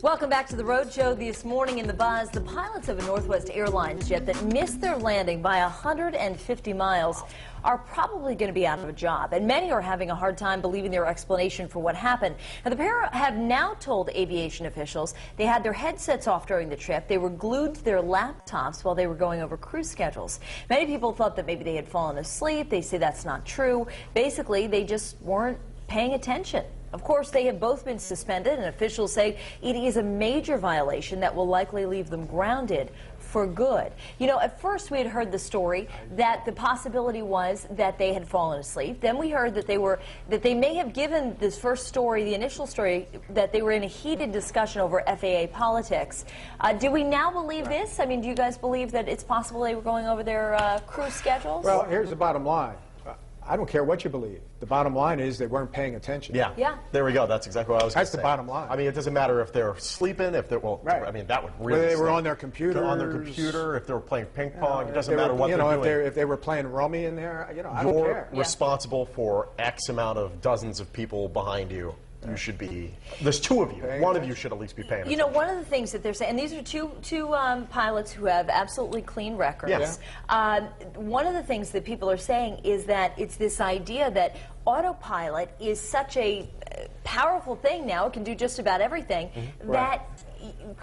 Welcome back to the Road Show. This morning in the buzz, the pilots of a Northwest Airlines jet that missed their landing by 150 miles are probably going to be out of a job, and many are having a hard time believing their explanation for what happened. Now, the pair have now told aviation officials they had their headsets off during the trip. They were glued to their laptops while they were going over crew schedules. Many people thought that maybe they had fallen asleep. They say that's not true. Basically, they just weren't paying attention. Of course, they have both been suspended, and officials say it is a major violation that will likely leave them grounded for good. You know, at first we had heard the story that the possibility was that they had fallen asleep. Then we heard that they may have given this first story, the initial story, that they were in a heated discussion over FAA politics. Do we now believe this? I mean, do you guys believe that it's possible they were going over their crew schedules? Well, here's the bottom line. I don't care what you believe. The bottom line is they weren't paying attention. Yeah. There we go. That's exactly what I was going to say. That's the bottom line. I mean, it doesn't matter if they're sleeping, if they're, well, right. I mean, that would really Whether they were stink. on their computer. On their computer, if they were playing ping pong, it doesn't matter what they're doing. If they were playing rummy in there, I don't care. You're responsible for X amount of dozens of people behind you. You should be, there's two of you. One of you should at least be paying attention. You know, one of the things that they're saying, and these are two pilots who have absolutely clean records. Yes. One of the things that people are saying is that it's this idea that autopilot is such a powerful thing now, it can do just about everything, that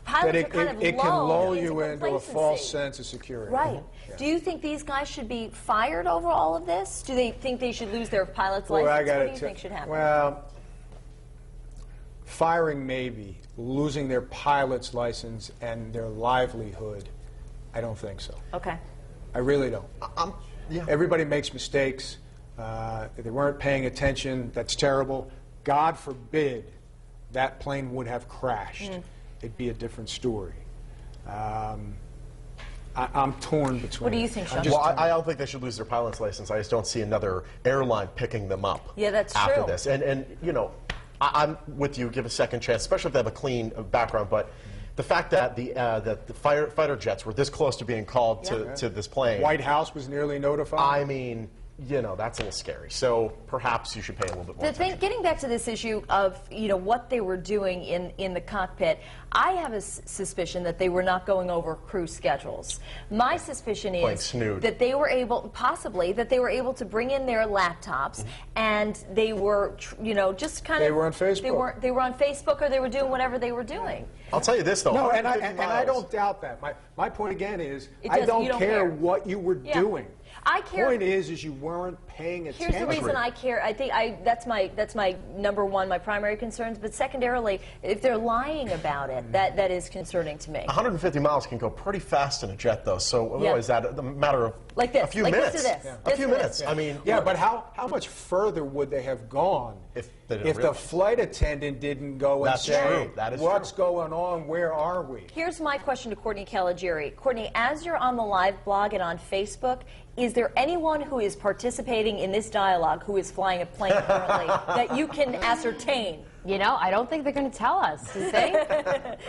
pilots are kind of it can lull into you into a false sense of security. Right. Yeah. Do you think these guys should be fired over all of this? Do they think they should lose their pilot's license? What do you think should happen? Well, firing maybe, losing their pilot's license and their livelihood, I don't think so. Okay. I really don't. Yeah. Everybody makes mistakes. They weren't paying attention. That's terrible. God forbid that plane would have crashed. It'd be a different story. I'm torn between. What do you think, Sean? Well, I don't think they should lose their pilot's license. I just don't see another airline picking them up. Yeah, that's after true. this. And you know, I'm with you. Give a second chance, especially if they have a clean background. But the fact that the fighter jets were this close to being called to this plane, White House was nearly notified. I mean, you know, that's a little scary. So perhaps you should pay a little bit more attention. Getting back to this issue of, you know, what they were doing in the cockpit, I have a suspicion that they were not going over crew schedules. My suspicion is that they were able, possibly, that they were able to bring in their laptops and they were, you know, just kind of... They were on Facebook. They were on Facebook, or they were doing whatever they were doing. I'll tell you this, though. No, and I don't doubt that. My point again is, I don't care what you were doing. I care. The point is you weren't paying attention. Here's the reason I care. I think that's my number one, my primary concerns. But secondarily, if they're lying about it, that is concerning to me. 150 miles can go pretty fast in a jet, though. So is that a matter of a few minutes? A few minutes. I mean, but how much further would they have gone if the flight attendant didn't go and say, "What's going on? Where are we?" Here's my question to Courtney Caligiuri. Courtney, as you're on the live blog and on Facebook, is there anyone who is participating in this dialogue who is flying a plane currently that you can ascertain? You know, I don't think they're going to tell us, do they?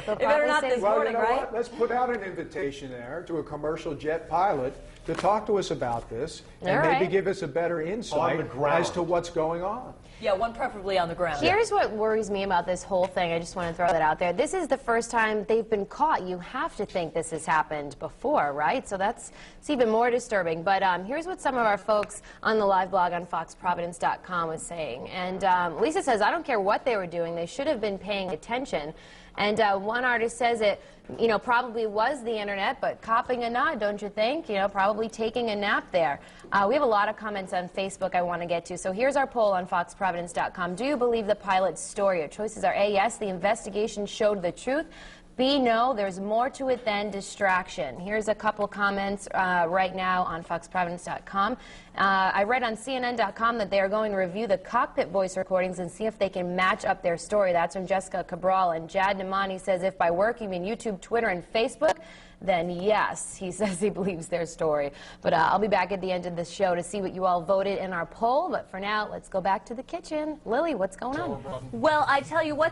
They better not this morning, right? What? Let's put out an invitation there to a commercial jet pilot to talk to us about this and maybe give us a better insight as to what's going on. Yeah, one preferably on the ground. Here's what worries me about this whole thing. I just want to throw that out there. This is the first time they've been caught. You have to think this has happened before, right? So it's even more disturbing. But here's what some of our folks on the live blog on foxprovidence.com was saying. And Lisa says, I don't care what they were doing. They should have been paying attention. And one artist says it, you know, probably was the internet, but copping a nod, don't you think? You know, probably taking a nap there. We have a lot of comments on Facebook I want to get to. So here's our poll on foxprovidence.com. Do you believe the pilot's story? Your choices are A, yes, the investigation showed the truth. B, no, there's more to it than distraction. Here's a couple comments right now on foxprovidence.com. I read on CNN.com that they are going to review the cockpit voice recordings and see if they can match up their story. That's from Jessica Cabral. And Jad Namani says, if by work you mean YouTube, Twitter, and Facebook, then yes, he says he believes their story. But I'll be back at the end of the show to see what you all voted in our poll. But for now, let's go back to the kitchen. Lily, what's going on? Well, I tell you what.